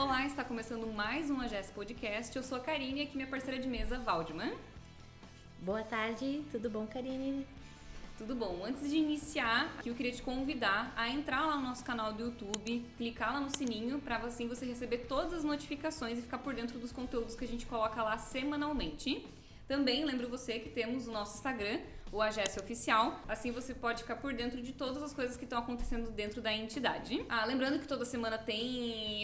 Olá, está começando mais um AGES Podcast. Eu sou a Karine e aqui minha parceira de mesa, Waldman. Boa tarde, tudo bom, Karine? Tudo bom? Antes de iniciar, aqui eu queria te convidar a entrar lá no nosso canal do YouTube, clicar lá no sininho para assim você receber todas as notificações e ficar por dentro dos conteúdos que a gente coloca lá semanalmente. Também lembro você que temos o nosso Instagram, o AGS Oficial, assim você pode ficar por dentro de todas as coisas que estão acontecendo dentro da entidade. Lembrando que toda semana tem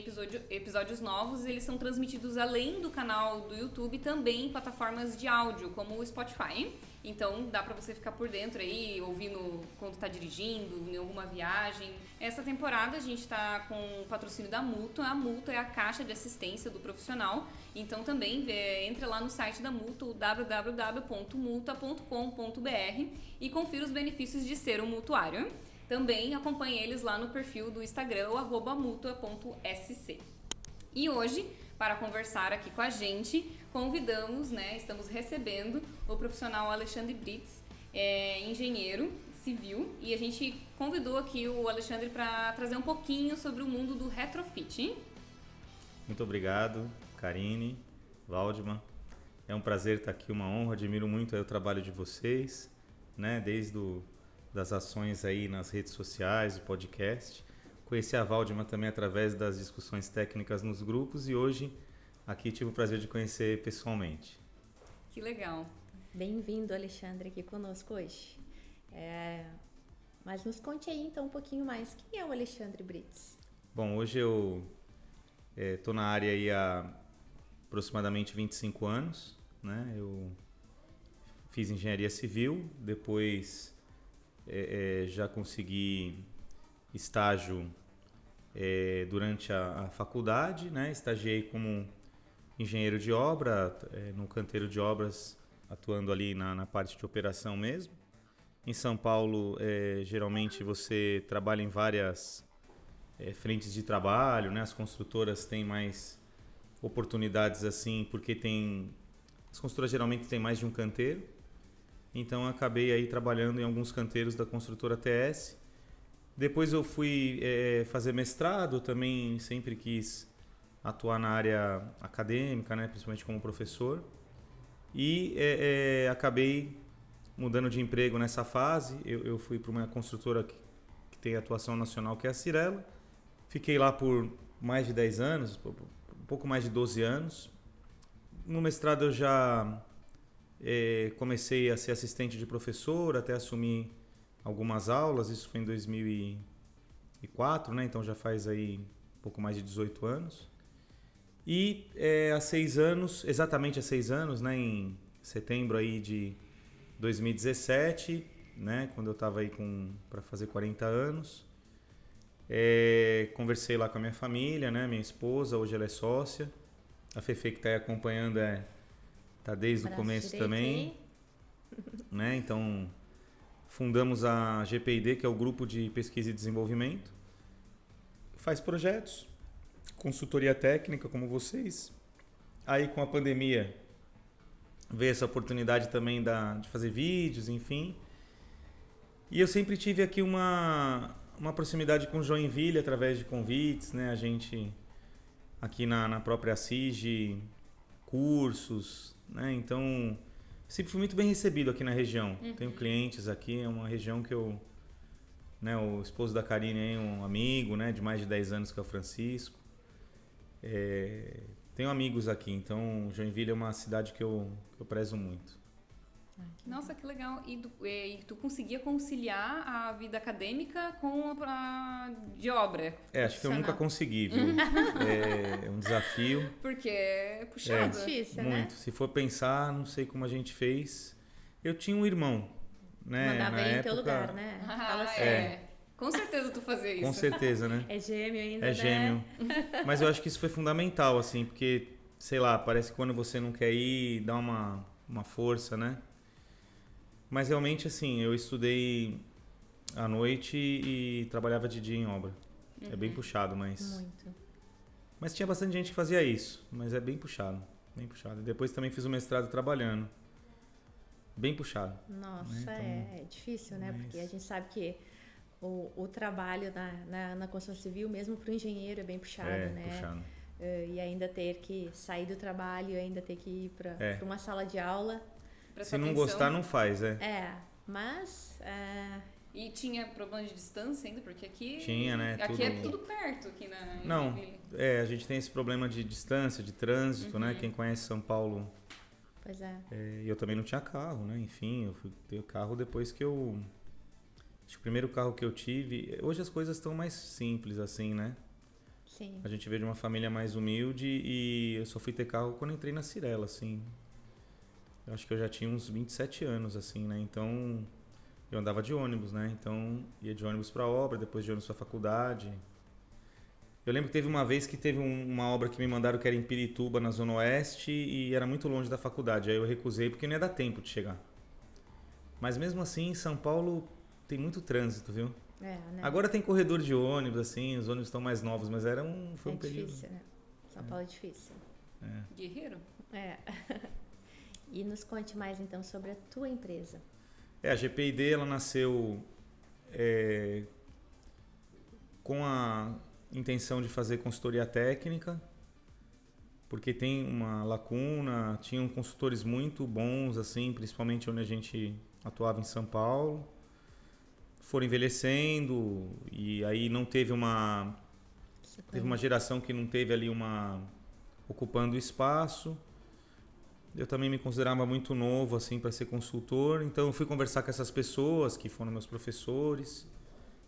episódios novos, eles são transmitidos além do canal do YouTube, também em plataformas de áudio, como o Spotify. Então dá pra você ficar por dentro aí, ouvindo quando tá dirigindo, em alguma viagem. Essa temporada a gente tá com o patrocínio da Multa. A Multa é a caixa de assistência do profissional. Então também entra lá no site da Multa, o www.multa.com.br e confira os benefícios de ser um multuário. Também acompanhe eles lá no perfil do Instagram, o @multa.sc. E hoje, para conversar aqui com a gente, convidamos, estamos recebendo o profissional Alexandre Brits, engenheiro civil, e a gente convidou aqui o Alexandre para trazer um pouquinho sobre o mundo do retrofit. Muito obrigado, Karine, Waldman. É um prazer estar aqui, uma honra, admiro muito o trabalho de vocês, desde das ações aí nas redes sociais, o podcast. Conheci a Waldman também através das discussões técnicas nos grupos e hoje aqui tive o prazer de conhecer pessoalmente. Que legal. Bem-vindo, Alexandre, aqui conosco hoje. Mas nos conte aí então um pouquinho mais. Quem é o Alexandre Brits? Bom, hoje eu estou na área aí há aproximadamente 25 anos. Eu fiz engenharia civil, depois já consegui estágio durante a faculdade, estagiei como engenheiro de obra, no canteiro de obras, atuando ali na parte de operação mesmo. Em São Paulo, geralmente você trabalha em várias frentes de trabalho, as construtoras têm mais oportunidades assim, porque as construtoras geralmente têm mais de um canteiro, então eu acabei aí trabalhando em alguns canteiros da construtora TS. Depois eu fui fazer mestrado, também sempre quis atuar na área acadêmica, principalmente como professor. E acabei mudando de emprego nessa fase. Eu fui para uma construtora que tem atuação nacional, que é a Cyrela. Fiquei lá por mais de 10 anos, um pouco mais de 12 anos. No mestrado eu já comecei a ser assistente de professor, até assumir algumas aulas, isso foi em 2004, então já faz aí um pouco mais de 18 anos. E há 6 anos, exatamente há 6 anos, em setembro aí de 2017, quando eu estava aí para fazer 40 anos, conversei lá com a minha família, minha esposa, hoje ela é sócia, a Fefe que está aí acompanhando tá desde o começo também, então fundamos a GPID, que é o Grupo de Pesquisa e Desenvolvimento. Faz projetos, consultoria técnica como vocês. Aí com a pandemia veio essa oportunidade também de fazer vídeos, enfim. E eu sempre tive aqui uma proximidade com Joinville através de convites, a gente aqui na própria CIG, cursos, então sempre fui muito bem recebido aqui na região. Tenho clientes aqui, é uma região que o esposo da Karine é um amigo, de mais de 10 anos, que é o Francisco. Tenho amigos aqui, então Joinville é uma cidade que eu prezo muito. Nossa, que legal. E tu conseguia conciliar a vida acadêmica com a de obra? Acho que eu nunca consegui, viu? É um desafio. Porque é puxado. Difícil, muito. Se for pensar, não sei como a gente fez. Eu tinha um irmão, Mandava ele em teu lugar, Fala assim. Com certeza tu fazia isso. Com certeza, É gêmeo ainda, É gêmeo. Mas eu acho que isso foi fundamental, assim, porque, sei lá, parece que quando você não quer ir, dá uma força, Mas realmente, assim, eu estudei à noite e trabalhava de dia em obra. É bem puxado, mas... Muito. Mas tinha bastante gente que fazia isso, mas é bem puxado, bem puxado. E depois também fiz o mestrado trabalhando. Bem puxado. Nossa, Então, é difícil, Porque a gente sabe que o trabalho na construção civil, mesmo para o engenheiro, é bem puxado, puxado. e ainda ter que sair do trabalho, ainda ter que ir para uma sala de aula. Se não gostar, não faz, Mas... E tinha problema de distância ainda? Porque aqui... Tinha, né? Aqui é tudo perto, aqui na... Não, a gente tem esse problema de distância, de trânsito, né? Quem conhece São Paulo... Pois é. E eu também não tinha carro, né? Enfim, eu fui ter carro depois que eu... Acho que o primeiro carro que eu tive... Hoje as coisas estão mais simples, assim, né? Sim. A gente veio de uma família mais humilde e eu só fui ter carro quando entrei na Cyrela, assim. Eu acho que eu já tinha uns 27 anos, assim, né? Então... Eu andava de ônibus, né? Então, ia de ônibus pra obra, depois de ônibus pra faculdade. Eu lembro que teve uma vez que teve uma obra que me mandaram que era em Pirituba, na Zona Oeste, e era muito longe da faculdade. Aí eu recusei porque não ia dar tempo de chegar. Mas mesmo assim, em São Paulo tem muito trânsito, viu? Né? Agora tem corredor de ônibus, assim, os ônibus estão mais novos, mas foi um período. Difícil, né? São Paulo é difícil. Guerreiro? E nos conte mais, então, sobre a tua empresa. A GPID, ela nasceu com a intenção de fazer consultoria técnica, porque tem uma lacuna, tinham consultores muito bons, assim, principalmente onde a gente atuava em São Paulo, foram envelhecendo e aí não teve teve uma geração que não teve ali ocupando espaço. Eu também me considerava muito novo assim para ser consultor, então eu fui conversar com essas pessoas que foram meus professores.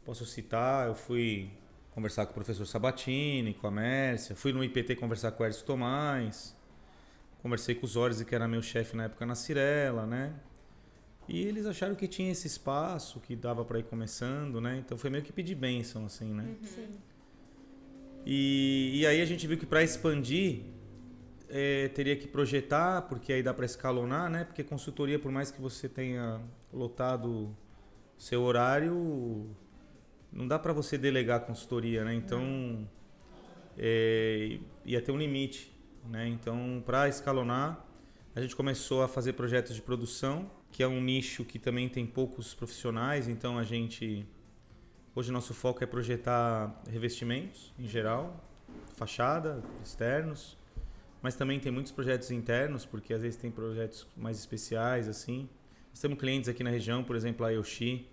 Posso citar, eu fui conversar com o professor Sabatini, com a Mércia, fui no IPT conversar com o Hércio Tomás, conversei com o Zorzi, que era meu chefe na época na Cyrela, né? E eles acharam que tinha esse espaço, que dava para ir começando, né? Então foi meio que pedir bênção, assim, né? Sim. E aí a gente viu que para expandir teria que projetar, porque aí dá para escalonar, né? Porque consultoria, por mais que você tenha lotado seu horário, não dá para você delegar a consultoria, né? Então, ia ter um limite, né? Então, para escalonar, a gente começou a fazer projetos de produção, que é um nicho que também tem poucos profissionais. Então, hoje nosso foco é projetar revestimentos, em geral, fachada, externos, mas também tem muitos projetos internos, porque às vezes tem projetos mais especiais, assim. Nós temos clientes aqui na região, por exemplo, a Yoshi.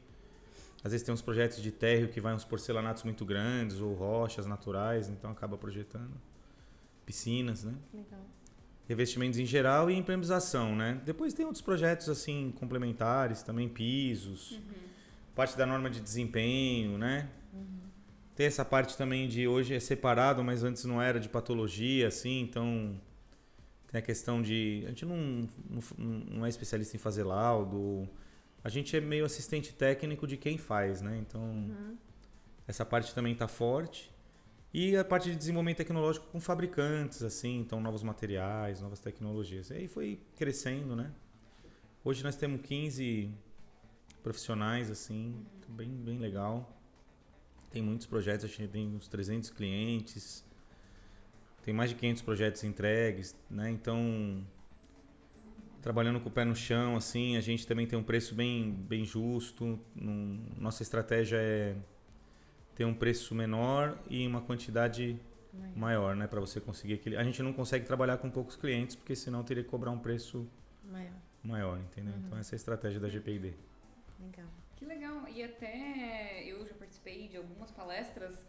Às vezes tem uns projetos de térreo que vai uns porcelanatos muito grandes ou rochas naturais, então acaba projetando. Piscinas, né? Legal. Revestimentos em geral e impermeabilização, né? Depois tem outros projetos assim complementares, também pisos, parte da norma de desempenho, né? Tem essa parte também de hoje é separado, mas antes não era, de patologia, assim, então tem a questão de... A gente não é especialista em fazer laudo, a gente é meio assistente técnico de quem faz, né? Então, essa parte também está forte. E a parte de desenvolvimento tecnológico com fabricantes, assim, então novos materiais, novas tecnologias. E aí foi crescendo, né? Hoje nós temos 15 profissionais, assim, bem legal. Tem muitos projetos, a gente tem uns 300 clientes, tem mais de 500 projetos entregues, né? Então, trabalhando com o pé no chão, assim, a gente também tem um preço bem justo. Nossa estratégia é ter um preço menor e uma quantidade maior, né? Para você conseguir aquele... A gente não consegue trabalhar com poucos clientes, porque senão teria que cobrar um preço maior, entendeu? Então, essa é a estratégia da GPID. Legal. Que legal. E até eu já participei de algumas palestras.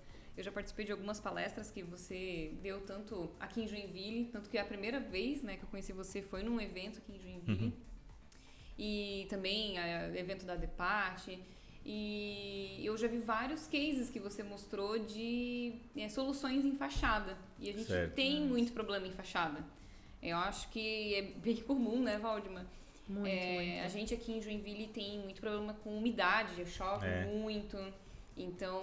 Que você deu tanto aqui em Joinville, tanto que a primeira vez, né, que eu conheci você foi num evento aqui em Joinville. E também evento da DEPAT. E eu já vi vários cases que você mostrou de soluções em fachada. E a gente tem muito problema em fachada. Eu acho que é bem comum, né, Valdemar? Muito. A gente aqui em Joinville tem muito problema com umidade, chove muito. Então,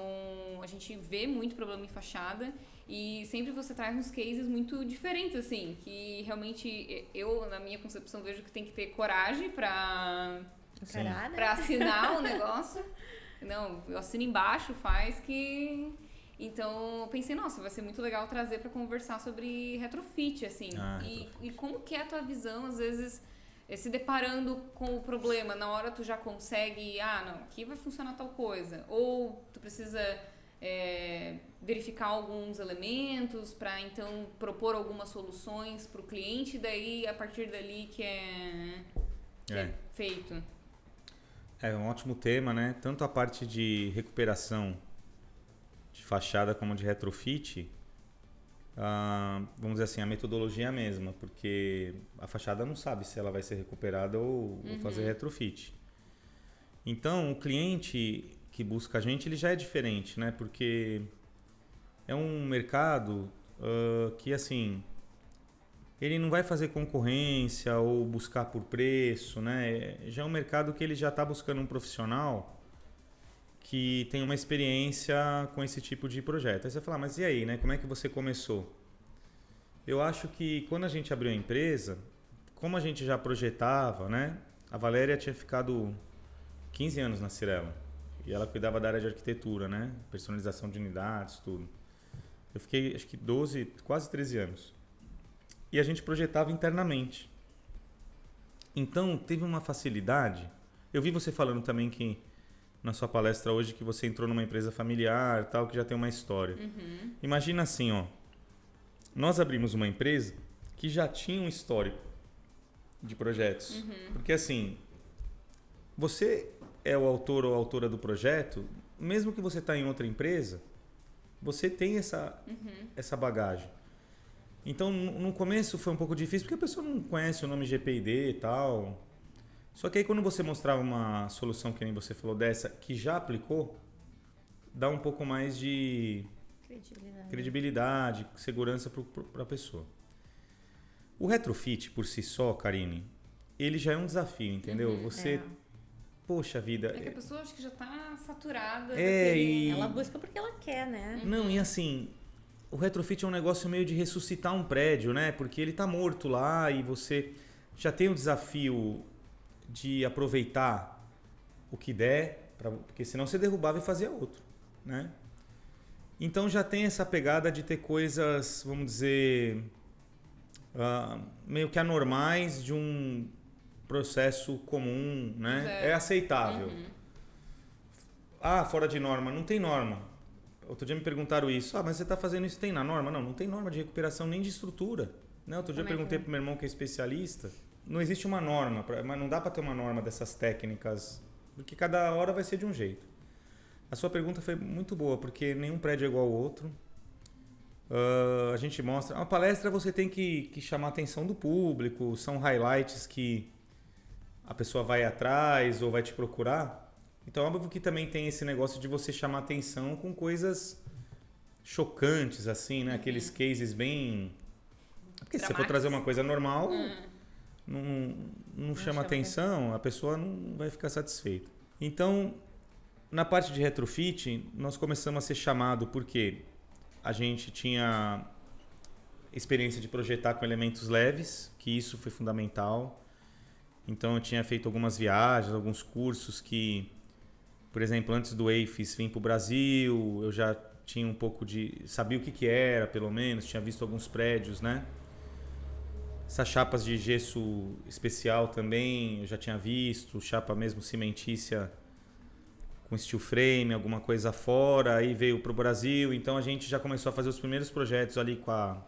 a gente vê muito problema em fachada e sempre você traz uns cases muito diferentes, assim, que realmente eu, na minha concepção, vejo que tem que ter coragem pra assinar o negócio. Não, eu assino embaixo, faz que... Então, eu pensei, nossa, vai ser muito legal trazer pra conversar sobre retrofit, assim. E como que é a tua visão, às vezes... se deparando com o problema, na hora tu já consegue, não, aqui vai funcionar tal coisa, ou tu precisa verificar alguns elementos para então propor algumas soluções para o cliente, daí a partir dali que é feito. É um ótimo tema, né? Tanto a parte de recuperação de fachada como de retrofit, vamos dizer assim, a metodologia é a mesma, porque a fachada não sabe se ela vai ser recuperada ou fazer retrofit. Então, o cliente que busca a gente, ele já é diferente, né? Porque é um mercado que, assim, ele não vai fazer concorrência ou buscar por preço, né? Já é um mercado que ele já está buscando um profissional que tem uma experiência com esse tipo de projeto. Aí você fala, mas e aí, né? Como é que você começou? Eu acho que quando a gente abriu a empresa, como a gente já projetava, né? A Valéria tinha ficado 15 anos na Cyrela e ela cuidava da área de arquitetura, né? Personalização de unidades, tudo. Eu fiquei, acho que 12, quase 13 anos. E a gente projetava internamente. Então, teve uma facilidade. Eu vi você falando também que na sua palestra hoje que você entrou numa empresa familiar, tal, que já tem uma história. Imagina assim, ó. Nós abrimos uma empresa que já tinha um histórico de projetos. Porque assim, você é o autor ou autora do projeto, mesmo que você está em outra empresa, você tem essa bagagem. Então, no começo foi um pouco difícil, porque a pessoa não conhece o nome GPD e tal. Só que aí quando você mostrava uma solução, que nem você falou dessa, que já aplicou, dá um pouco mais de credibilidade, segurança para a pessoa. O retrofit, por si só, Karine, ele já é um desafio, entendeu? Você... Poxa vida... É que a pessoa acho que já está saturada. Ela busca porque ela quer, né? Não, e assim... O retrofit é um negócio meio de ressuscitar um prédio, né? Porque ele está morto lá e você já tem o desafio de aproveitar o que der, porque senão você derrubava e fazia outro, né? Então já tem essa pegada de ter coisas, vamos dizer, meio que anormais de um processo comum, né? É aceitável. Fora de norma. Não tem norma. Outro dia me perguntaram isso. Mas você está fazendo isso, tem na norma? Não tem norma de recuperação nem de estrutura. Né? Outro dia eu perguntei para o meu irmão que é especialista. Não existe uma norma, mas não dá para ter uma norma dessas técnicas, porque cada hora vai ser de um jeito. A sua pergunta foi muito boa, porque nenhum prédio é igual ao outro. A gente mostra... Uma palestra você tem que chamar a atenção do público, são highlights que a pessoa vai atrás ou vai te procurar. Então, óbvio que também tem esse negócio de você chamar atenção com coisas chocantes, assim, né? Aqueles cases bem... Porque se você for trazer uma coisa normal, não chama atenção, a pessoa não vai ficar satisfeita. Então, na parte de retrofit, nós começamos a ser chamado porque a gente tinha experiência de projetar com elementos leves, que isso foi fundamental. Então, eu tinha feito algumas viagens, alguns cursos que... Por exemplo, antes do AFIS vir para o Brasil, eu já tinha um pouco de... Sabia o que era, pelo menos. Tinha visto alguns prédios, né? Essas chapas de gesso especial também, eu já tinha visto. Chapa mesmo cimentícia com steel frame, alguma coisa fora. Aí veio para o Brasil. Então, a gente já começou a fazer os primeiros projetos ali com a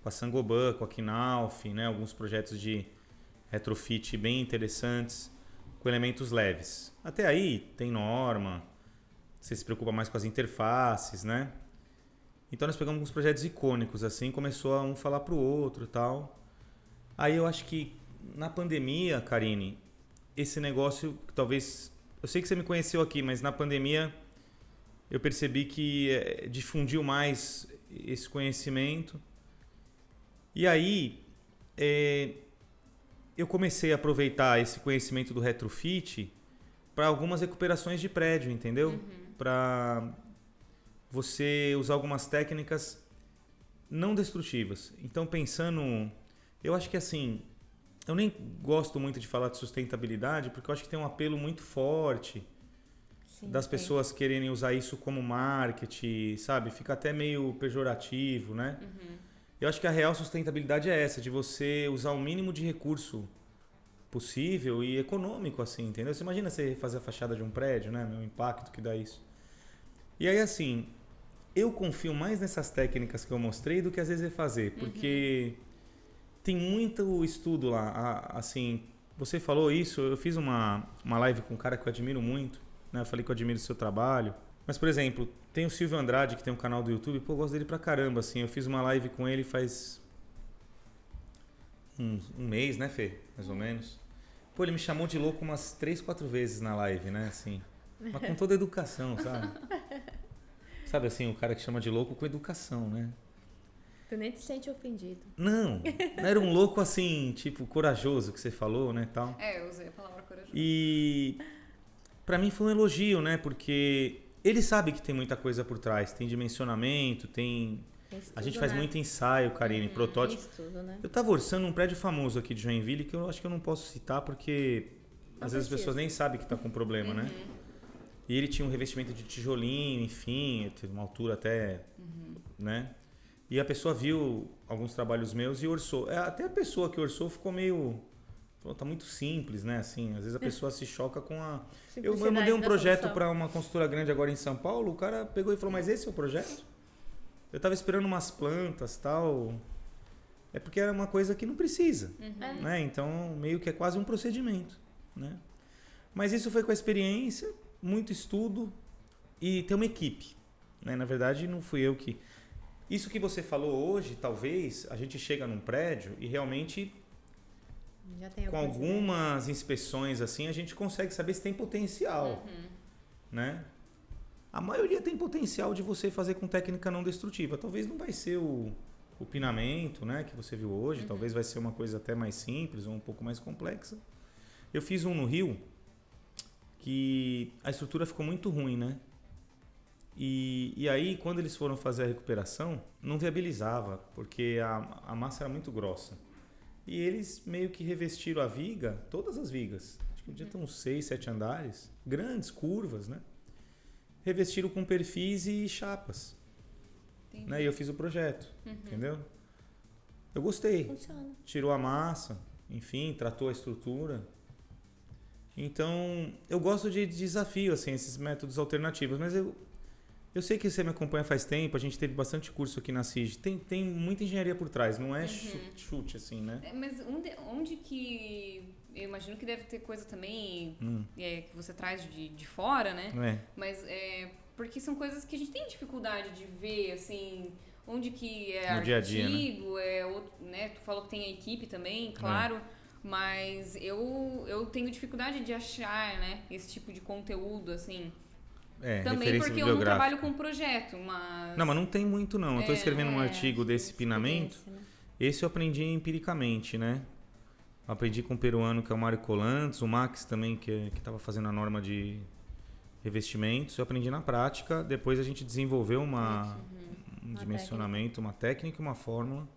Saint-Gobain, com a Knauf, né? Alguns projetos de retrofit bem interessantes, com elementos leves. Até aí tem norma, você se preocupa mais com as interfaces, né? Então nós pegamos uns projetos icônicos, assim, começou a um falar pro outro e tal. Aí eu acho que na pandemia, Karine, esse negócio, talvez... Eu sei que você me conheceu aqui, mas na pandemia eu percebi que difundiu mais esse conhecimento. E aí... eu comecei a aproveitar esse conhecimento do retrofit para algumas recuperações de prédio, entendeu? Para você usar algumas técnicas não destrutivas. Então, pensando... Eu acho que assim... Eu nem gosto muito de falar de sustentabilidade, porque eu acho que tem um apelo muito forte das pessoas quererem usar isso como marketing, sabe? Fica até meio pejorativo, né? Eu acho que a real sustentabilidade é essa, de você usar o mínimo de recurso possível e econômico, assim, entendeu? Você imagina você fazer a fachada de um prédio, né? O impacto que dá isso. E aí, assim, eu confio mais nessas técnicas que eu mostrei do que às vezes fazer, porque tem muito estudo lá. Assim, você falou isso, eu fiz uma live com um cara que eu admiro muito, né? Eu falei que eu admiro o seu trabalho. Mas, por exemplo, tem o Silvio Andrade, que tem um canal do YouTube, pô, eu gosto dele pra caramba, assim. Eu fiz uma live com ele faz um mês, né, Fê? Mais ou menos. Pô, ele me chamou de louco umas 3, 4 vezes na live, né, assim. Mas com toda a educação, sabe? Sabe assim, o cara que chama de louco com educação, né? Tu nem te sente ofendido. Não era um louco assim, tipo, corajoso que você falou, né, tal. Eu usei a palavra corajoso. E pra mim foi um elogio, né, porque ele sabe que tem muita coisa por trás, tem dimensionamento, tem Estudo, a gente faz né? muito ensaio, Karine, protótipo. Estudo, né? Eu tava orçando um prédio famoso aqui de Joinville que eu acho que eu não posso citar porque às vezes as pessoas nem sabem que tá com problema, né? E ele tinha um revestimento de tijolinho, enfim, teve uma altura até, né? E a pessoa viu alguns trabalhos meus e orçou. Até a pessoa que orçou ficou meio... Falou, tá muito simples, né? Assim, às vezes a pessoa se choca com a... Eu mandei um projeto para uma construtora grande agora em São Paulo, o cara pegou e falou, mas esse é o projeto? Eu tava esperando umas plantas, tal... É porque era uma coisa que não precisa, né? Então, meio que é quase um procedimento, né? Mas isso foi com a experiência, muito estudo e ter uma equipe, né? Na verdade, não fui eu que... Isso que você falou hoje, talvez, a gente chega num prédio e realmente, Já tem com algumas inspeções assim, a gente consegue saber se tem potencial, né? A maioria tem potencial de você fazer com técnica não destrutiva. Talvez não vai ser o pinamento, né, que você viu hoje, talvez vai ser uma coisa até mais simples ou um pouco mais complexa. Eu fiz um no Rio que a estrutura ficou muito ruim, né? E aí, quando eles foram fazer a recuperação, não viabilizava, porque a massa era muito grossa. E eles meio que revestiram a viga, todas as vigas, acho que podia ter uns 6, 7 andares, grandes curvas, né? Revestiram com perfis e chapas. Né? E eu fiz o projeto, entendeu? Eu gostei. Funciona. Tirou a massa, enfim, tratou a estrutura. Então, eu gosto de desafio, assim, esses métodos alternativos, mas eu sei que você me acompanha faz tempo, a gente teve bastante curso aqui na CIG. Tem muita engenharia por trás, não é chute assim, né? Mas onde que... Eu imagino que deve ter coisa também que você traz de fora, né? Mas porque são coisas que a gente tem dificuldade de ver, assim... Onde que é no dia a dia, artigo, né? Tu falou que tem a equipe também, claro... Mas eu tenho dificuldade de achar, né, esse tipo de conteúdo, assim... Também porque eu não trabalho com projeto, mas... Não, mas não tem muito não. Eu estou escrevendo um artigo desse pinamento. Esse eu aprendi empiricamente, né? Eu aprendi com um peruano que é o Mário Colantes, o Max também, que estava fazendo a norma de revestimentos. Eu aprendi na prática, depois a gente desenvolveu um dimensionamento, uma técnica, uma fórmula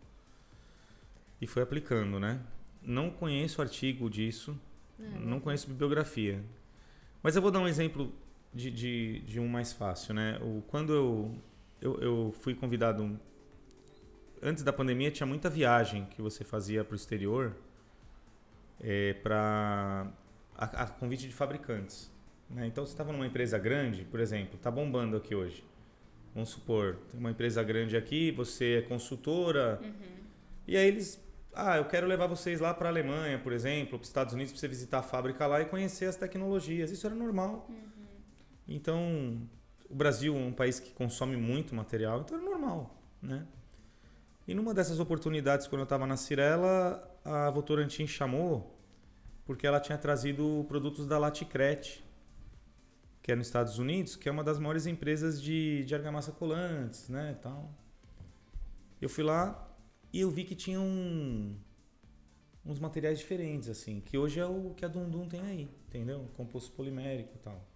e foi aplicando, né? Não conheço artigo disso, não conheço bibliografia. Mas eu vou dar um exemplo... De um mais fácil, né? Quando eu fui convidado... Antes da pandemia tinha muita viagem que você fazia para o exterior para a convite de fabricantes, né? Então você estava numa empresa grande, por exemplo, está bombando aqui hoje. Vamos supor, tem uma empresa grande aqui, você é consultora e aí eles... eu quero levar vocês lá para a Alemanha, por exemplo, para os Estados Unidos, para você visitar a fábrica lá e conhecer as tecnologias. Isso era normal. Então, o Brasil é um país que consome muito material, então é normal, né? E numa dessas oportunidades, quando eu estava na Cirela, a Votorantim chamou porque ela tinha trazido produtos da Laticret, que é nos Estados Unidos, que é uma das maiores empresas de argamassa colantes, né, e tal. Eu fui lá e eu vi que tinha uns materiais diferentes, assim, que hoje é o que a Dundum tem aí, entendeu? Composto polimérico e tal.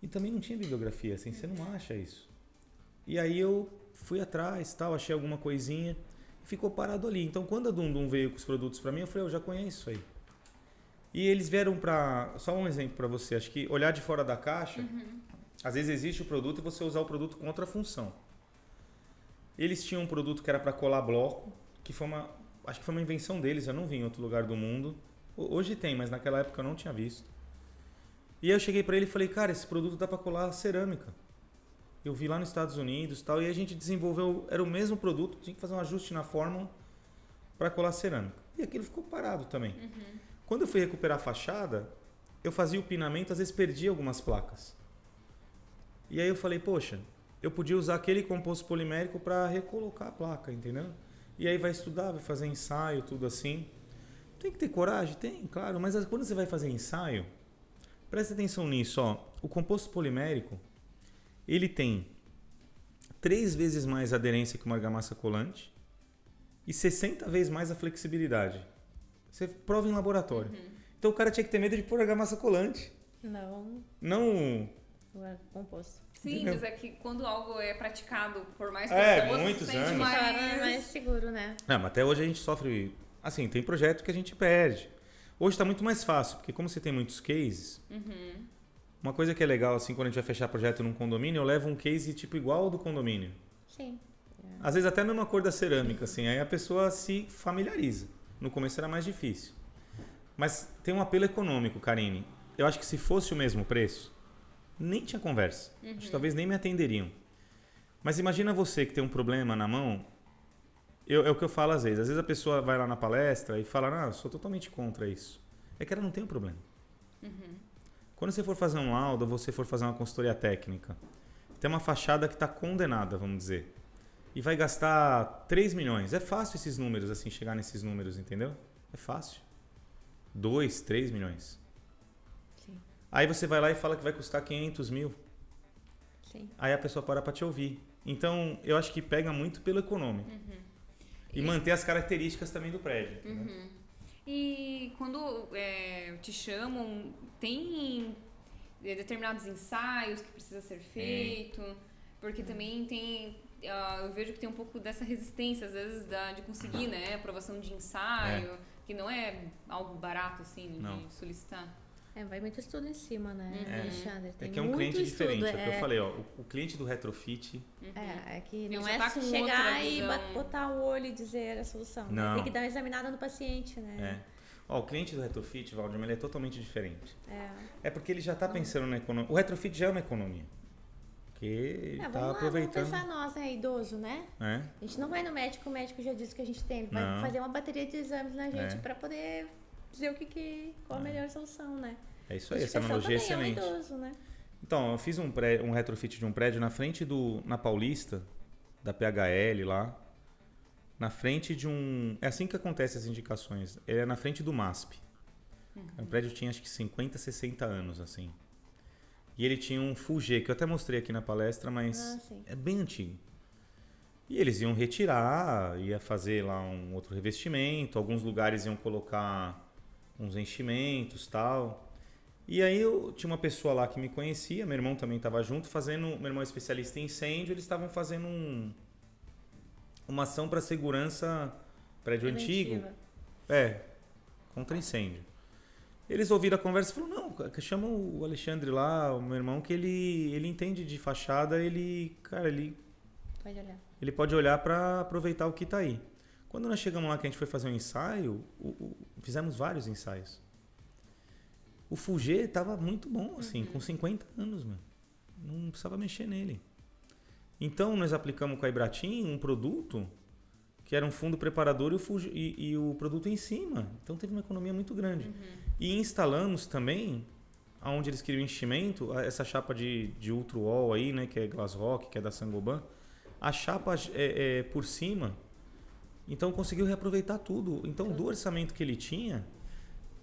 E também não tinha bibliografia, assim, você não acha isso. E aí eu fui atrás, tal, achei alguma coisinha e ficou parado ali. Então, quando a Dundum veio com os produtos para mim, eu falei, eu já conheço isso aí. E eles vieram para... Só um exemplo para você, acho que olhar de fora da caixa, às vezes existe o produto e você usar o produto com outra função. Eles tinham um produto que era para colar bloco, que foi acho que foi uma invenção deles, eu não vi em outro lugar do mundo. Hoje tem, mas naquela época eu não tinha visto. E aí eu cheguei para ele e falei, cara, esse produto dá para colar cerâmica. Eu vi lá nos Estados Unidos e tal, e a gente desenvolveu, era o mesmo produto, tinha que fazer um ajuste na fórmula para colar cerâmica. E aquilo ficou parado também. Quando eu fui recuperar a fachada, eu fazia o pinamento, às vezes perdia algumas placas. E aí eu falei, poxa, eu podia usar aquele composto polimérico para recolocar a placa, entendeu? E aí vai estudar, vai fazer ensaio, tudo assim. Tem que ter coragem? Tem, claro. Mas quando você vai fazer ensaio, presta atenção nisso, ó. O composto polimérico, ele tem 3 vezes mais aderência que uma argamassa colante e 60 vezes mais a flexibilidade. Você prova em laboratório. Então o cara tinha que ter medo de pôr argamassa colante. Não o composto. Sim, mas é que quando algo é praticado por mais pessoas, muitos sente anos. Mais seguro, né? Não, mas até hoje a gente sofre... Assim, tem projeto que a gente perde. Hoje está muito mais fácil, porque como você tem muitos cases... Uma coisa que é legal, assim, quando a gente vai fechar projeto num condomínio, eu levo um case tipo igual ao do condomínio. Sim. Às vezes até a mesma cor da cerâmica, assim. Aí a pessoa se familiariza. No começo era mais difícil. Mas tem um apelo econômico, Karine. Eu acho que se fosse o mesmo preço, nem tinha conversa. Acho que talvez nem me atenderiam. Mas imagina você que tem um problema na mão. É o que eu falo às vezes. Às vezes a pessoa vai lá na palestra e fala, não, eu sou totalmente contra isso. É que ela não tem um problema. Quando você for fazer um laudo, ou você for fazer uma consultoria técnica, tem uma fachada que está condenada, vamos dizer. E vai gastar 3 milhões. É fácil esses números, assim, chegar nesses números, entendeu? É fácil. 2, 3 milhões. Sim. Aí você vai lá e fala que vai custar 500 mil. Sim. Aí a pessoa para te ouvir. Então, eu acho que pega muito pelo econômico. E manter as características também do prédio. E quando te chamam, tem determinados ensaios que precisa ser feito? Porque também tem... eu vejo que tem um pouco dessa resistência, às vezes, de conseguir, né, aprovação de ensaio, que não é algo barato, assim, de solicitar. Vai muito estudo em cima, né, Alexandre? Tem que é um cliente diferente. É o que eu falei, ó. O cliente do retrofit... É que Ele não já é tá com chegar e outra visão. botar o olho e dizer a solução. Não. Tem que dar uma examinada no paciente, né? Ó, o cliente do retrofit, Valdemar, ele é totalmente diferente. É porque ele já está pensando na economia. O retrofit já é uma economia. Porque ele está aproveitando. Vamos pensar nós, né, idoso, né? A gente não vai no médico, o médico já disse que a gente tem. Ele vai fazer uma bateria de exames na gente para poder dizer qual a melhor solução, né? É isso aí, essa analogia é excelente. É um idoso, né? Então, eu fiz um retrofit de um prédio na frente na Paulista, da PHL lá. Na frente de um... É assim que acontecem as indicações. É na frente do MASP. O prédio tinha acho que 50, 60 anos, assim. E ele tinha um Full G, que eu até mostrei aqui na palestra, mas é bem antigo. E eles iam retirar, ia fazer lá um outro revestimento, alguns lugares iam colocar uns enchimentos e tal. E aí eu tinha uma pessoa lá que me conhecia, meu irmão também estava junto, meu irmão é especialista em incêndio, eles estavam fazendo uma ação para segurança prédio antigo. Contra incêndio. Eles ouviram a conversa e falaram, não, chama o Alexandre lá, o meu irmão, que ele entende de fachada, ele pode olhar. Ele pode olhar para aproveitar o que está aí. Quando nós chegamos lá que a gente foi fazer um ensaio, fizemos vários ensaios. O Full G estava muito bom, assim, com 50 anos, mano. Não precisava mexer nele. Então, nós aplicamos com a Ibratim um produto que era um fundo preparador e o produto em cima. Então, teve uma economia muito grande. E instalamos também, onde eles queriam enchimento, essa chapa de Ultra Wall aí, né, que é Glass Rock, que é da Saint-Gobain, a chapa por cima. Então, conseguiu reaproveitar tudo. Então, do orçamento que ele tinha...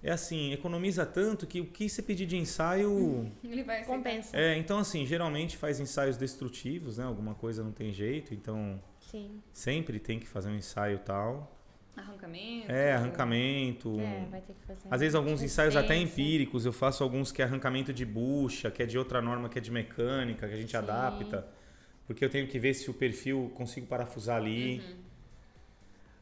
É assim, economiza tanto que o que você pedir de ensaio... Ele vai aceitar. Compensa. Então assim, geralmente faz ensaios destrutivos, né? Alguma coisa não tem jeito, então... Sim. Sempre tem que fazer um ensaio tal. Arrancamento. Arrancamento. Vai ter que fazer. Às vezes alguns ensaios até empíricos, eu faço alguns que é arrancamento de bucha, que é de outra norma, que é de mecânica, que a gente adapta. Porque eu tenho que ver se o perfil consigo parafusar ali.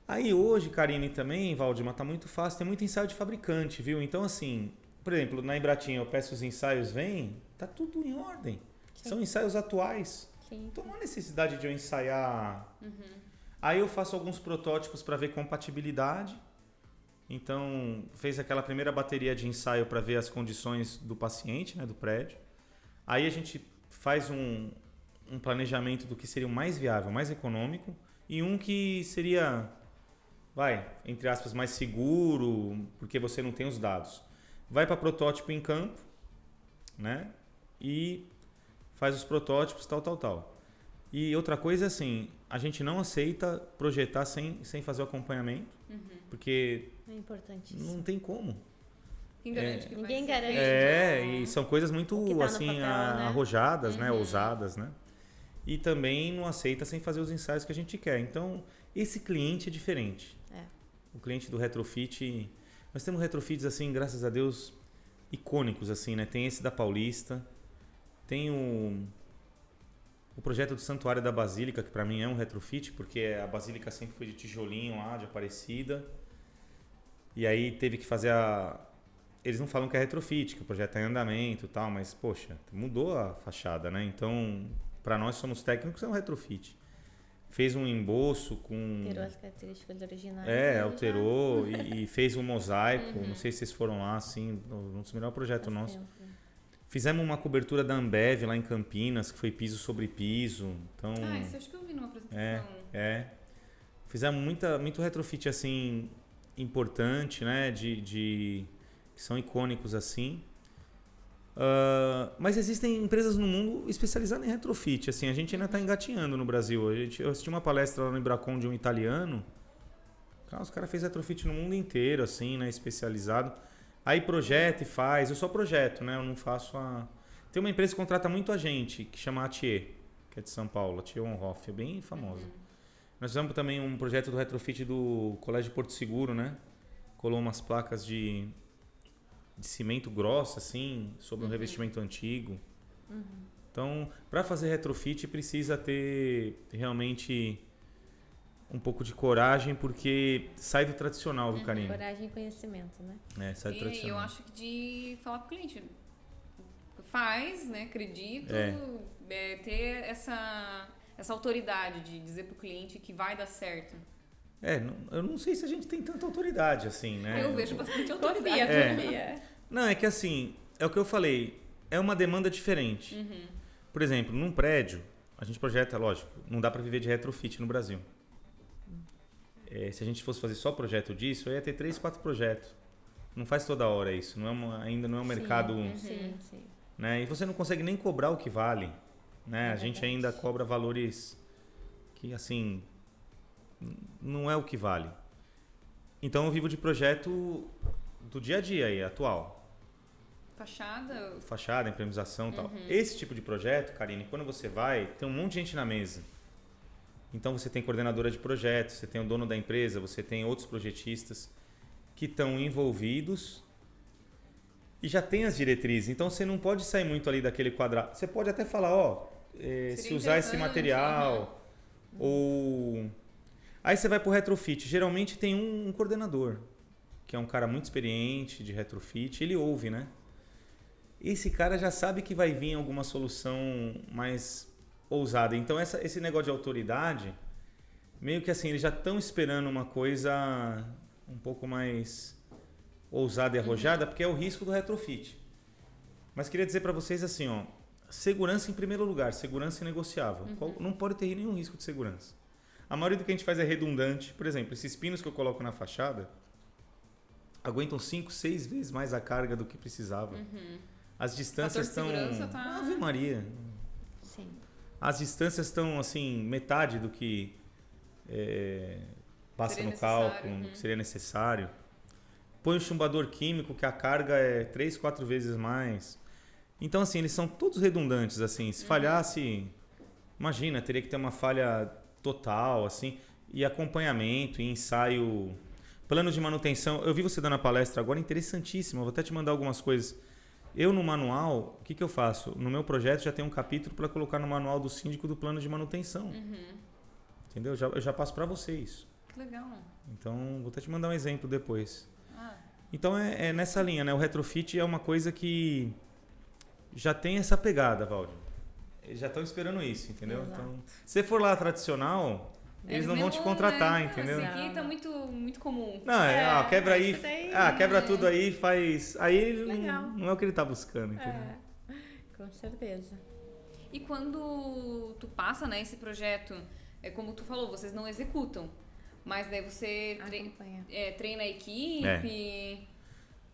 Aí hoje, Karine, também, Valdemar, tá muito fácil, tem muito ensaio de fabricante, viu? Então, assim, por exemplo, na Ibratim eu peço os ensaios, tá tudo em ordem. São ensaios atuais. Então não há necessidade de eu ensaiar. Aí eu faço alguns protótipos para ver compatibilidade. Então, fez aquela primeira bateria de ensaio para ver as condições do paciente, né, do prédio. Aí a gente faz um planejamento do que seria o mais viável, mais econômico, e um que seria, entre aspas, mais seguro, porque você não tem os dados. Vai para protótipo em campo, né? E faz os protótipos, tal. E outra coisa é assim, a gente não aceita projetar sem fazer o acompanhamento, porque é importantíssimo. Não tem como. Ninguém garante. E são coisas muito assim, papel, arrojadas, né? Ousadas, né? E também não aceita sem fazer os ensaios que a gente quer. Então, esse cliente é diferente. O cliente do retrofit... Nós temos retrofits, assim, graças a Deus, icônicos, assim, né? Tem esse da Paulista, tem o projeto do Santuário da Basílica, que para mim é um retrofit, porque a Basílica sempre foi de tijolinho lá, de Aparecida. E aí teve que fazer Eles não falam que é retrofit, que o projeto é em andamento e tal, mas, poxa, mudou a fachada, né? Então, para nós somos técnicos, é um retrofit. Fez um emboço com... Alterou as características originais. Alterou e fez um mosaico. Não sei se vocês foram lá, assim, um dos melhores projetos nossos. Fizemos uma cobertura da Ambev lá em Campinas, que foi piso sobre piso. Então, isso eu acho que eu vi numa apresentação. Fizemos muito retrofit, assim, importante, né? Que são icônicos, assim. Mas existem empresas no mundo especializadas em retrofit. Assim, a gente ainda está engatinhando no Brasil. Eu assisti uma palestra lá no Embracon de um italiano. Os caras fez retrofit no mundo inteiro, assim, né? Especializado. Aí projeta e faz. Eu só projeto, né? Eu não faço Tem uma empresa que contrata muito a gente, que chama Atier, que é de São Paulo. Atier Onhoff, é bem famosa. Nós fizemos também um projeto do retrofit do Colégio Porto Seguro, né? Colou umas placas de cimento grosso, assim, sobre um revestimento antigo. Então, para fazer retrofit precisa ter realmente um pouco de coragem, porque sai do tradicional, viu, Karine? Coragem e conhecimento, né? Sai do tradicional. Eu acho que de falar pro cliente, faz, né, acredito, ter essa autoridade de dizer pro cliente que vai dar certo. Eu não sei se a gente tem tanta autoridade, assim, né? Eu vejo bastante autoridade. Confia. Não, é que assim, é o que eu falei, é uma demanda diferente. Por exemplo, num prédio, a gente projeta, lógico, não dá para viver de retrofit no Brasil. Se a gente fosse fazer só projeto disso, eu ia ter 3, 4 projetos. Não faz toda hora isso, ainda não é um mercado... Sim. Né? E você não consegue nem cobrar o que vale. Né? A gente ainda cobra valores que, assim, não é o que vale. Então eu vivo de projeto do dia a dia aí, atual. Fachada, impermeabilização e tal. Esse tipo de projeto, Karine, quando você vai, tem um monte de gente na mesa. Então você tem coordenadora de projeto, você tem o dono da empresa, você tem outros projetistas que estão envolvidos e já tem as diretrizes. Então você não pode sair muito ali daquele quadrado. Você pode até falar, se usar esse material, ou... Aí você vai pro retrofit. Geralmente tem um coordenador, que é um cara muito experiente de retrofit, ele ouve, né? Esse cara já sabe que vai vir alguma solução mais ousada. Então esse negócio de autoridade, meio que assim, eles já estão esperando uma coisa um pouco mais ousada e arrojada, porque é o risco do retrofit. Mas queria dizer para vocês assim, segurança em primeiro lugar, segurança inegociável. Não pode ter nenhum risco de segurança. A maioria do que a gente faz é redundante. Por exemplo, esses pinos que eu coloco na fachada aguentam 5, 6 vezes mais a carga do que precisava. As distâncias estão... Ave Maria. Sim. As distâncias estão, assim, metade do que passa no cálculo, que seria necessário. Põe o chumbador químico, que a carga é 3, 4 vezes mais. Então, assim, eles são todos redundantes, assim. Se falhasse, imagina, teria que ter uma falha total, assim. E acompanhamento, e ensaio, plano de manutenção. Eu vi você dando a palestra agora, interessantíssima. Vou até te mandar algumas coisas. Eu, no manual, o que eu faço? No meu projeto já tem um capítulo para colocar no manual do síndico do plano de manutenção. Entendeu? Eu já passo para vocês. Que legal. Então, vou até te mandar um exemplo depois. Então, é nessa linha, né? O retrofit é uma coisa que já tem essa pegada, Valdir. Eles já estão esperando isso, entendeu? Exato. Então, se for lá tradicional, eles não vão te contratar, entendeu? Esse aqui tá muito comum. Não, quebra aí, quebra tudo aí, faz... Aí não é o que ele tá buscando, entendeu? Com certeza. E quando tu passa, né, esse projeto, como tu falou, vocês não executam, mas daí você treina a equipe...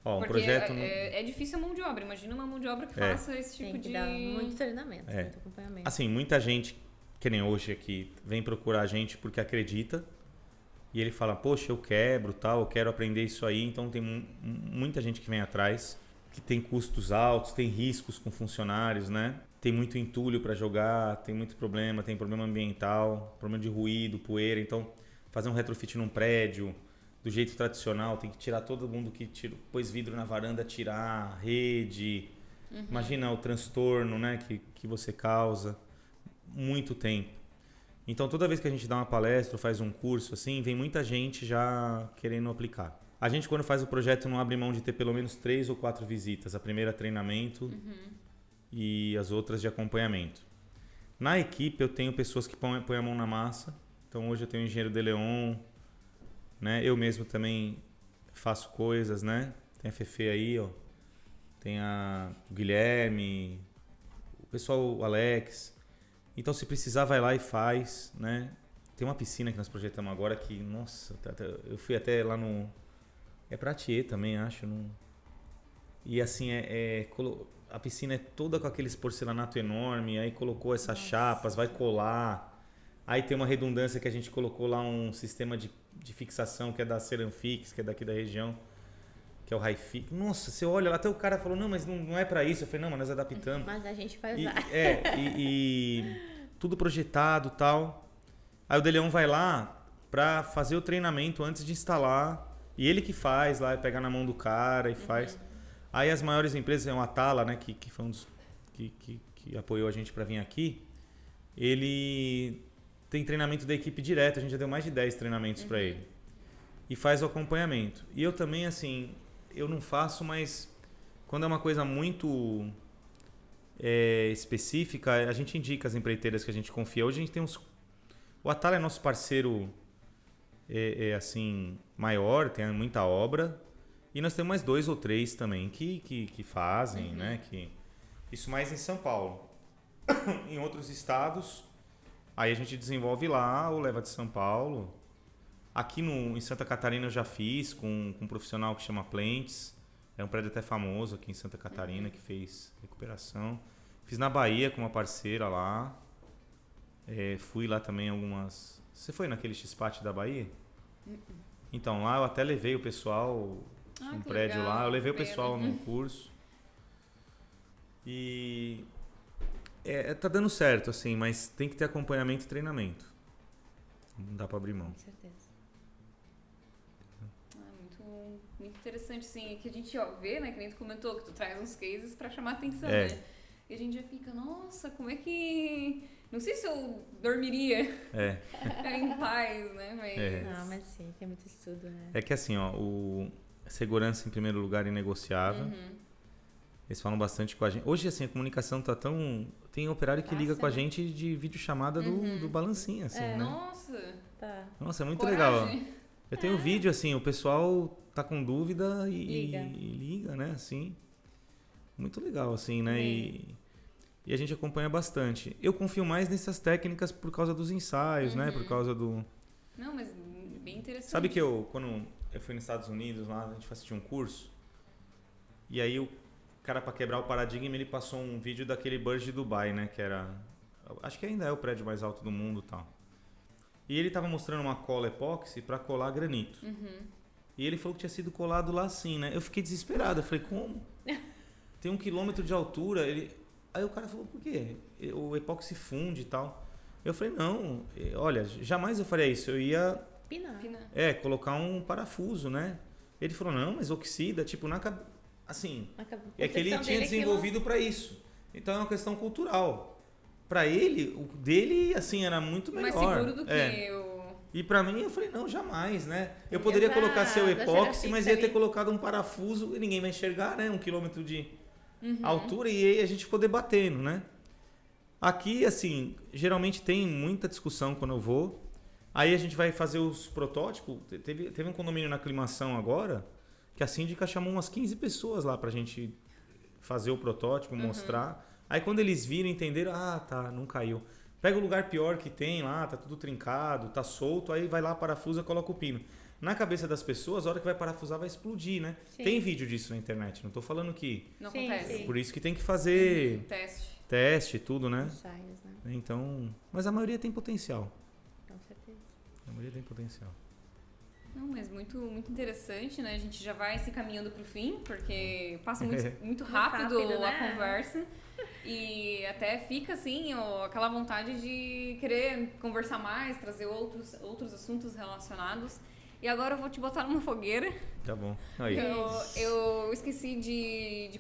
Ó, porque projeto é difícil a mão de obra. Imagina uma mão de obra que faça esse tipo de... Dar muito treinamento, muito acompanhamento. Assim, muita gente, que nem hoje aqui, vem procurar a gente porque acredita. E ele fala, poxa, eu quebro, tal, eu quero aprender isso aí. Então tem muita gente que vem atrás, que tem custos altos, tem riscos com funcionários, né? Tem muito entulho para jogar, tem muito problema, tem problema ambiental, problema de ruído, poeira. Então, fazer um retrofit num prédio... do jeito tradicional, tem que tirar todo mundo que pôs vidro na varanda, tirar a rede. Imagina o transtorno, né, que você causa. Muito tempo. Então, toda vez que a gente dá uma palestra ou faz um curso, assim, vem muita gente já querendo aplicar. A gente, quando faz o projeto, não abre mão de ter pelo menos 3 ou 4 visitas. A primeira treinamento e as outras de acompanhamento. Na equipe, eu tenho pessoas que põem a mão na massa. Então, hoje eu tenho o engenheiro De Leon, né? Eu mesmo também faço coisas, né? Tem a Fefe aí, ó. Tem o Guilherme, o pessoal, o Alex. Então, se precisar, vai lá e faz, né? Tem uma piscina que nós projetamos agora que, nossa, eu fui até lá no... É Pratier também, acho. E assim, a piscina é toda com aqueles porcelanato enorme, aí colocou essas chapas, vai colar. Aí tem uma redundância que a gente colocou lá um sistema de fixação que é da Ceramfix, que é daqui da região, que é o Hi-Fi. Nossa, você olha lá, até o cara falou, não, mas não é pra isso. Eu falei, não, mas nós adaptamos. Mas a gente vai usar. E tudo projetado e tal. Aí o De Leon vai lá pra fazer o treinamento antes de instalar. E ele que faz lá, pega na mão do cara e faz. Aí as maiores empresas, o Atala, né, que foi um dos que apoiou a gente pra vir aqui, ele... tem treinamento da equipe direto, a gente já deu mais de 10 treinamentos para ele. E faz o acompanhamento. E eu também, assim, eu não faço, mas quando é uma coisa muito específica, a gente indica as empreiteiras que a gente confia. Hoje a gente tem uns... O Atala é nosso parceiro, assim, maior, tem muita obra. E nós temos mais 2 ou 3 também que fazem, né? Isso mais em São Paulo. Em outros estados... Aí a gente desenvolve lá ou leva de São Paulo. Aqui em Santa Catarina eu já fiz com um profissional que chama Plentes. É um prédio até famoso aqui em Santa Catarina que fez recuperação. Fiz na Bahia com uma parceira lá. Fui lá também algumas... Você foi naquele X-Pat da Bahia? Então lá eu até levei o pessoal num prédio legal. Lá. Eu levei o pessoal num curso. E... tá dando certo, assim, mas tem que ter acompanhamento e treinamento. Não dá pra abrir mão. Com certeza. Muito interessante, sim, que a gente vê, né, que nem tu comentou, que tu traz uns cases pra chamar atenção, né? E a gente já fica, nossa, como é que... Não sei se eu dormiria em paz, né? Mas... Não, mas sim, tem muito estudo, né? É que assim, ó, segurança em primeiro lugar é inegociável. Eles falam bastante com a gente. Hoje, assim, a comunicação tá tão... Tem operário que liga com a gente de videochamada do Balancinha, assim, né? Nossa! Tá. Nossa, é muito legal. Eu tenho vídeo, assim, o pessoal tá com dúvida e liga, né? Assim, muito legal, assim, né? E a gente acompanha bastante. Eu confio mais nessas técnicas por causa dos ensaios, né? Por causa do... Não, mas bem interessante. Sabe que quando eu fui nos Estados Unidos, lá, a gente assistiu um curso, e aí o cara, para quebrar o paradigma, ele passou um vídeo daquele Burj de Dubai, né? Que era... Acho que ainda é o prédio mais alto do mundo e tal. E ele tava mostrando uma cola epóxi para colar granito. E ele falou que tinha sido colado lá assim, né? Eu fiquei desesperado. Eu falei, como? Tem 1 quilômetro de altura. Aí o cara falou, por quê? O epóxi funde e tal. Eu falei, não, olha, jamais eu faria isso. Eu ia... Pinar. Colocar um parafuso, né? Ele falou, não, mas oxida, tipo, assim, é que ele tinha desenvolvido para isso. Então é uma questão cultural. Para ele, o dele, assim, era muito melhor. Mais seguro do que eu. E para mim, eu falei, não, jamais, né? Eu poderia colocar seu epóxi, mas ia ter colocado um parafuso e ninguém vai enxergar, né? 1 quilômetro de altura e aí a gente ficou debatendo, né? Aqui, assim, geralmente tem muita discussão quando eu vou. Aí a gente vai fazer os protótipos. Teve um condomínio na Aclimação agora, que a síndica chamou umas 15 pessoas lá pra gente fazer o protótipo, mostrar. Aí quando eles viram, entenderam, tá, não caiu. Pega o lugar pior que tem lá, tá tudo trincado, tá solto, aí vai lá, parafusa, coloca o pino. Na cabeça das pessoas, a hora que vai parafusar vai explodir, né? Sim. Tem vídeo disso na internet, não tô falando que... Não acontece. Por isso que tem que fazer... Teste, tudo, né? Ensaios, né? Então... Mas a maioria tem potencial. Com certeza. A maioria tem potencial. Não, mas muito, muito interessante, né? A gente já vai se caminhando pro fim, porque passa muito rápido né? a conversa. E até fica, assim, aquela vontade de querer conversar mais, trazer outros assuntos relacionados. E agora eu vou te botar numa fogueira. Tá bom. Aí. Eu esqueci de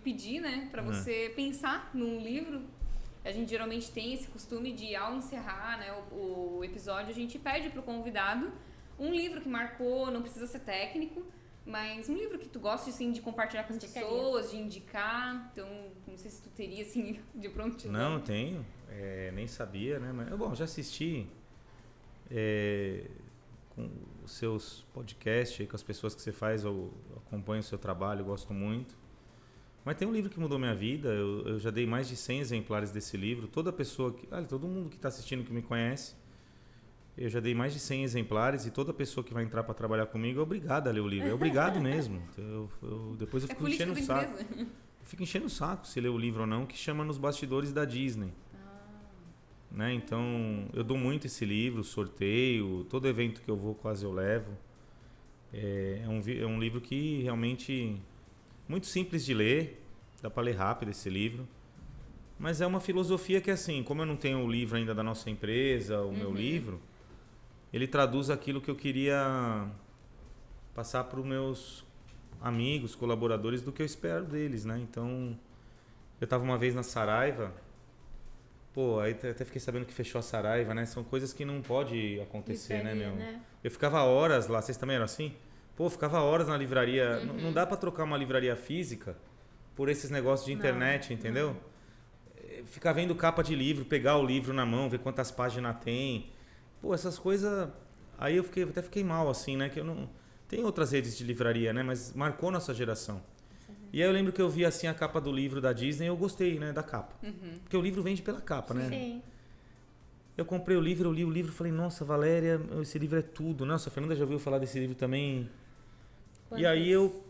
pedir, né? Pra você pensar num livro. A gente geralmente tem esse costume de, ao encerrar, né, o episódio, a gente pede pro convidado um livro que marcou, não precisa ser técnico, mas um livro que tu gosta, assim, de compartilhar com as pessoas, de indicar. Então, não sei se tu teria, assim, de prontidão. Não, tenho. Nem sabia, né? Mas, bom, já assisti com os seus podcasts, com as pessoas que você faz, eu acompanho o seu trabalho, eu gosto muito. Mas tem um livro que mudou minha vida, eu já dei mais de 100 exemplares desse livro. Todo mundo que está assistindo que me conhece, eu já dei mais de 100 exemplares e toda pessoa que vai entrar para trabalhar comigo é obrigada a ler o livro. É obrigado mesmo. Depois eu fico enchendo o saco. Eu fico enchendo o saco se ler o livro ou não, que chama Nos Bastidores da Disney. Né? Então, eu dou muito esse livro, sorteio, todo evento que eu vou quase eu levo. É um livro que realmente muito simples de ler, dá para ler rápido esse livro. Mas é uma filosofia que, assim, como eu não tenho o livro ainda da nossa empresa, o meu livro, ele traduz aquilo que eu queria passar para os meus amigos, colaboradores, do que eu espero deles, né? Então, eu estava uma vez na Saraiva, aí até fiquei sabendo que fechou a Saraiva, né? São coisas que não pode acontecer, né, meu? Né? Eu ficava horas lá, vocês também eram assim? Ficava horas na livraria. Não dá para trocar uma livraria física por esses negócios de internet, entendeu? Ficar vendo capa de livro, pegar o livro na mão, ver quantas páginas tem. Essas coisas... Aí eu até fiquei mal, assim, né? Que eu não... Tem outras redes de livraria, né? Mas marcou nossa geração. E aí eu lembro que eu vi, assim, a capa do livro da Disney e eu gostei, né? Da capa. Porque o livro vende pela capa, né? Sim. Eu comprei o livro, eu li o livro e falei, nossa, Valéria, esse livro é tudo. Nossa, a Fernanda já ouviu falar desse livro também. E aí eu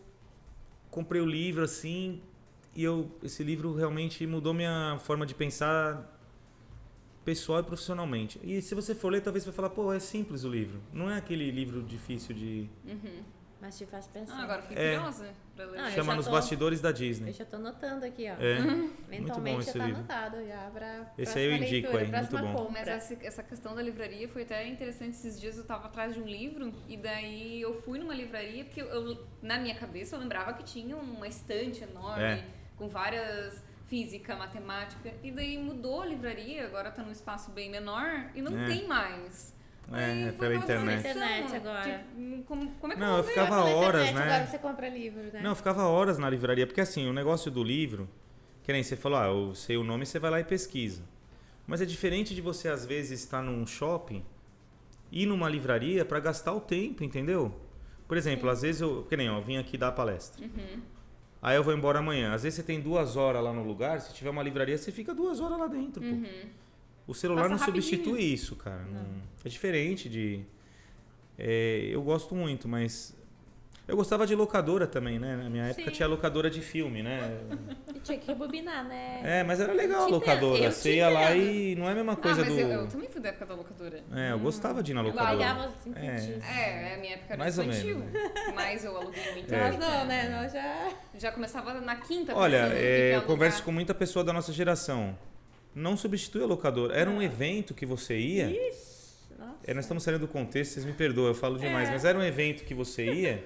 comprei o livro, assim... E esse livro realmente mudou minha forma de pensar pessoal e profissionalmente. E se você for ler, talvez você vai falar, é simples o livro. Não é aquele livro difícil de... Mas te faz pensar. Agora fiquei curiosa pra ler. Chama Nos Bastidores da Disney. Eu já tô anotando aqui, ó. Mentalmente já tá anotado já pra esse aí eu indico aí, muito bom. Mas essa questão da livraria foi até interessante. Esses dias eu tava atrás de um livro e daí eu fui numa livraria porque na minha cabeça eu lembrava que tinha uma estante enorme com várias física, matemática, e daí mudou a livraria, agora tá num espaço bem menor e não tem mais. Pela internet. Agora. Como é que eu ficava horas, né? Agora você compra livro, né? Não, eu ficava horas na livraria, porque assim, o negócio do livro, que nem você falou, eu sei o nome, você vai lá e pesquisa. Mas é diferente de você, às vezes, estar num shopping, ir numa livraria para gastar o tempo, entendeu? Por exemplo, às vezes eu vim aqui dar a palestra. Aí eu vou embora amanhã. Às vezes você tem 2 horas lá no lugar, se tiver uma livraria, você fica 2 horas lá dentro, pô. O celular não substitui isso, cara. Não. É diferente de... eu gosto muito, mas... Eu gostava de locadora também, né? Na minha época tinha locadora de filme, né? E tinha que rebobinar, né? Mas era legal a locadora. Você ia lá e não é a mesma coisa mas eu também fui da época da locadora. Eu gostava de ir na locadora. Eu alugava os infantis. A minha época era mais infantil. Mas eu aluguei muito. Nós não, né? Nós já começava na quinta. Olha, eu converso com muita pessoa da nossa geração. Não substitui a locadora. Era um evento que você ia... Isso. Nossa. Nós estamos saindo do contexto, vocês me perdoam, eu falo demais. Mas era um evento que você ia...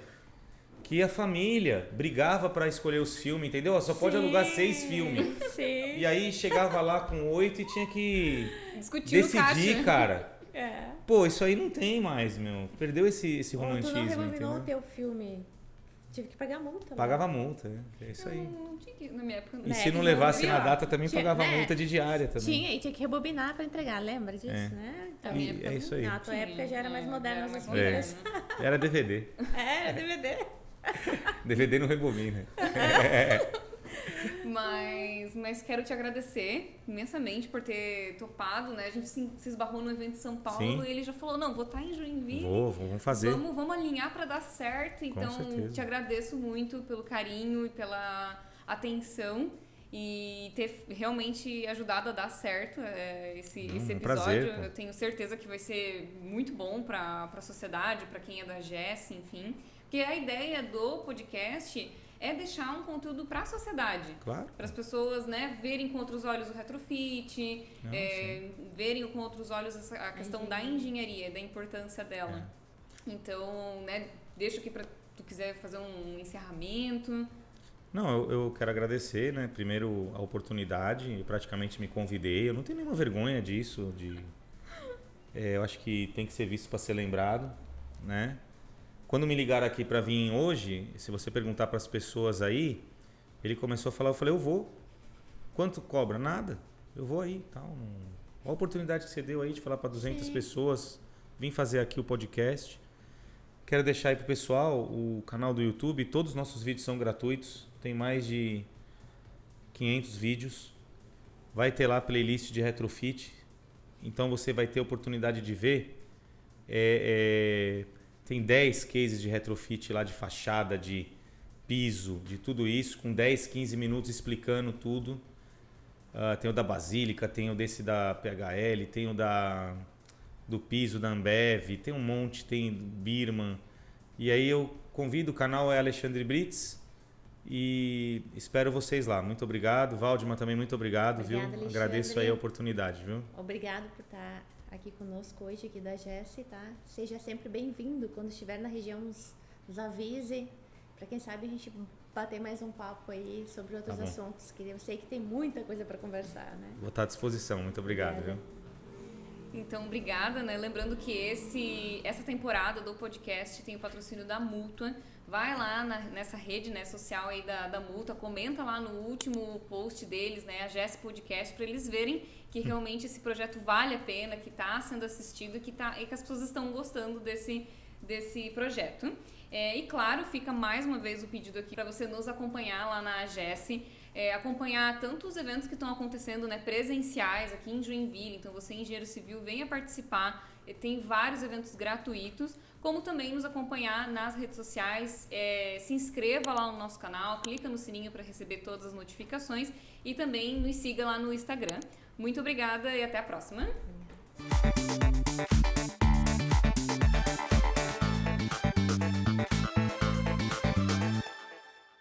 que a família brigava para escolher os filmes, entendeu? Só pode alugar 6 filmes. Sim. E aí chegava lá com 8 e tinha que discutir decidir, cara. Isso aí não tem mais, meu. Perdeu esse romantismo, tu não rebobinou entendeu? o teu filme. Tive que pagar multa. Pagava multa, é isso aí. Não tinha que, na minha época. E se não levasse na data, também pagava multa de diária também. Tinha, e tinha que rebobinar para entregar, lembra disso, né? Então, é isso aí. Na tua época já era mais moderna as coisas. Era DVD. Era DVD. DVD no rebobina. Mas quero te agradecer imensamente por ter topado, né? A gente se esbarrou no evento de São Paulo. Sim. E ele já falou, não, vou estar em Joinville. Vamos fazer. Vamos alinhar para dar certo. Então, te agradeço muito pelo carinho e pela atenção e ter realmente ajudado a dar certo esse episódio. Prazer, eu tenho certeza que vai ser muito bom para a sociedade, para quem é da GES, enfim. Porque a ideia do podcast é deixar um conteúdo para a sociedade. Claro. Para as pessoas, né, verem com outros olhos o retrofit, verem com outros olhos a questão da engenharia, da importância dela. Então, né, deixo aqui para tu quiser fazer um encerramento. Não, eu quero agradecer, né, primeiro a oportunidade, eu praticamente me convidei, eu não tenho nenhuma vergonha disso, eu acho que tem que ser visto para ser lembrado, né? Quando me ligaram aqui para vir hoje, se você perguntar para as pessoas aí, ele começou a falar, eu falei, eu vou. Quanto cobra? Nada. Eu vou aí, tal. Olha a oportunidade que você deu aí de falar para 200 pessoas, vim fazer aqui o podcast. Quero deixar aí pro pessoal o canal do YouTube, todos os nossos vídeos são gratuitos, tem mais de 500 vídeos. Vai ter lá a playlist de retrofit, então você vai ter a oportunidade de ver. Tem 10 cases de retrofit lá de fachada, de piso, de tudo isso, com 10, 15 minutos explicando tudo. Tem o da Basílica, tem o desse da PHL, tem o do piso da Ambev, tem um monte, tem Birman. E aí eu convido, o canal é Alexandre Brits e espero vocês lá. Muito obrigado. Valdemar também, muito obrigado, viu? Alexandre. Agradeço aí a oportunidade, viu? Obrigado por estar aqui conosco hoje, aqui da GES, tá? Seja sempre bem-vindo. Quando estiver na região, nos avise. Para quem sabe a gente bater mais um papo aí sobre outros assuntos, que eu sei que tem muita coisa para conversar, né? Vou estar à disposição. Muito obrigado, viu? Então, obrigada, né? Lembrando que essa temporada do podcast tem o patrocínio da Mútua. Vai lá nessa rede, né, social aí da Mútua, comenta lá no último post deles, né, a GES Podcast, para eles verem que realmente esse projeto vale a pena, que está sendo assistido e que as pessoas estão gostando desse projeto. E claro, fica mais uma vez o pedido aqui para você nos acompanhar lá na GES, acompanhar tanto os eventos que estão acontecendo, né, presenciais aqui em Joinville. Então você, engenheiro civil, venha participar, tem vários eventos gratuitos, como também nos acompanhar nas redes sociais, se inscreva lá no nosso canal, clica no sininho para receber todas as notificações e também nos siga lá no Instagram. Muito obrigada e até a próxima!